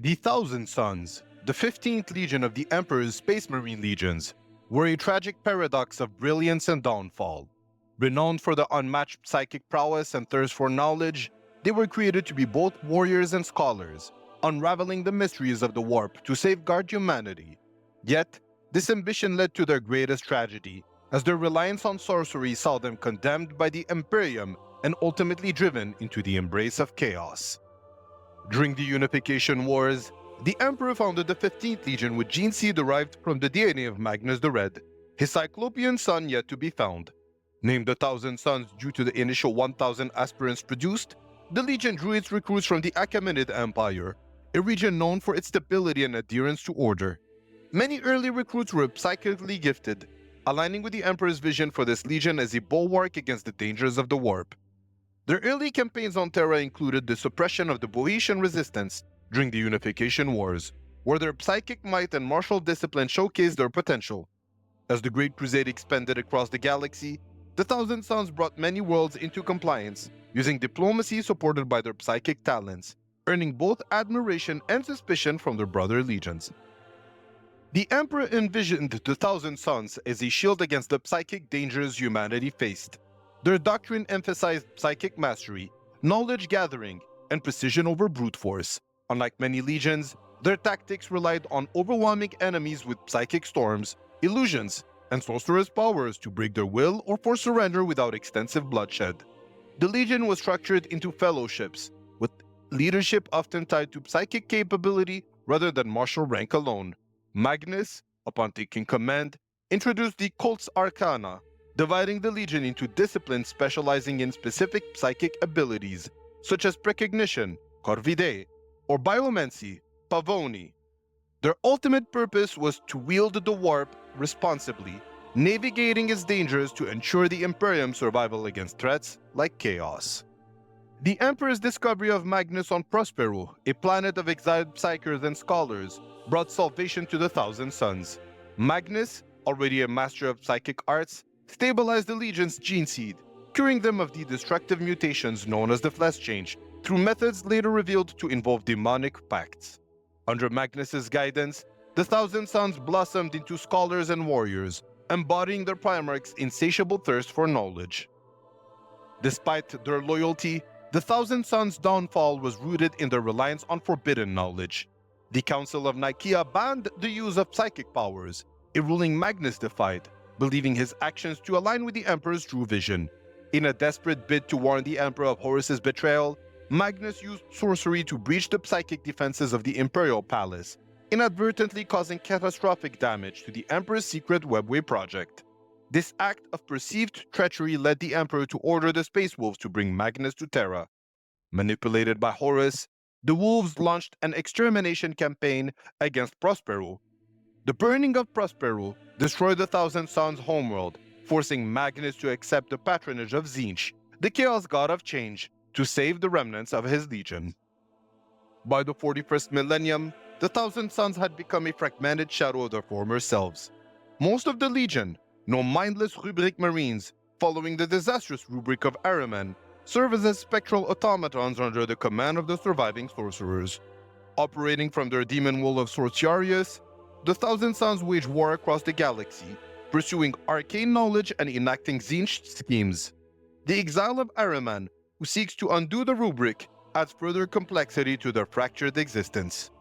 The Thousand Sons, the 15th Legion of the Emperor's Space Marine Legions, were a tragic paradox of brilliance and downfall. Renowned for their unmatched psychic prowess and thirst for knowledge, they were created to be both warriors and scholars, unraveling the mysteries of the warp to safeguard humanity. Yet, this ambition led to their greatest tragedy, as their reliance on sorcery saw them condemned by the Imperium and ultimately driven into the embrace of chaos. During the Unification Wars, the Emperor founded the 15th Legion with gene seed derived from the DNA of Magnus the Red, his Cyclopean son yet to be found. Named the Thousand Sons due to the initial 1,000 aspirants produced, the Legion drew its recruits from the Achaemenid Empire, a region known for its stability and adherence to order. Many early recruits were psychically gifted, aligning with the Emperor's vision for this legion as a bulwark against the dangers of the warp. Their early campaigns on Terra included the suppression of the Boeotian resistance during the Unification Wars, where their psychic might and martial discipline showcased their potential. As the Great Crusade expanded across the galaxy, the Thousand Sons brought many worlds into compliance, using diplomacy supported by their psychic talents, earning both admiration and suspicion from their brother legions. The Emperor envisioned the Thousand Sons as a shield against the psychic dangers humanity faced. Their doctrine emphasized psychic mastery, knowledge gathering, and precision over brute force. Unlike many legions, their tactics relied on overwhelming enemies with psychic storms, illusions, and sorcerers' powers to break their will or force surrender without extensive bloodshed. The legion was structured into fellowships, with leadership often tied to psychic capability rather than martial rank alone. Magnus, upon taking command, introduced the cult's arcana, dividing the legion into disciplines specializing in specific psychic abilities, such as precognition, corvide, or biomancy, pavoni. Their ultimate purpose was to wield the warp responsibly, navigating its dangers to ensure the Imperium's survival against threats like chaos. The Emperor's discovery of Magnus on Prospero, a planet of exiled psychers and scholars, brought salvation to the Thousand Sons. Magnus, already a master of psychic arts, stabilized the Legion's gene seed, curing them of the destructive mutations known as the Flesh Change, through methods later revealed to involve demonic pacts. Under Magnus's guidance, the Thousand Sons blossomed into scholars and warriors, embodying their Primarch's insatiable thirst for knowledge. Despite their loyalty, the Thousand Sons' downfall was rooted in their reliance on forbidden knowledge. The Council of Nicaea banned the use of psychic powers, a ruling Magnus defied, believing his actions to align with the Emperor's true vision. In a desperate bid to warn the Emperor of Horus's betrayal, Magnus used sorcery to breach the psychic defenses of the Imperial Palace, inadvertently causing catastrophic damage to the Emperor's secret webway project. This act of perceived treachery led the Emperor to order the Space Wolves to bring Magnus to Terra. Manipulated by Horus, the Wolves launched an extermination campaign against Prospero. The Burning of Prospero destroyed the Thousand Sons' homeworld, forcing Magnus to accept the patronage of Tzeentch, the Chaos God of Change, to save the remnants of his legion. By the 41st millennium, the Thousand Sons had become a fragmented shadow of their former selves. Most of the legion, no mindless Rubric Marines, following the disastrous Rubric of Ahriman, serve as spectral automatons under the command of the surviving sorcerers. Operating from their demon wool of Sortiarius, the Thousand Sons wage war across the galaxy, pursuing arcane knowledge and enacting Tzeentch schemes. The exile of Ahriman, who seeks to undo the Rubric, adds further complexity to their fractured existence.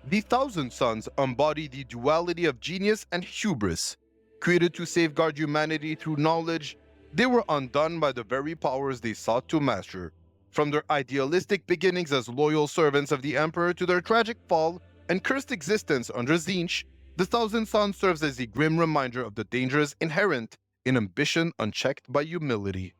The Thousand Sons embody the duality of genius and hubris. Created to safeguard humanity through knowledge, they were undone by the very powers they sought to master. From their idealistic beginnings as loyal servants of the Emperor to their tragic fall and cursed existence under Tzeentch, the Thousand Sons serves as a grim reminder of the dangers inherent in ambition unchecked by humility.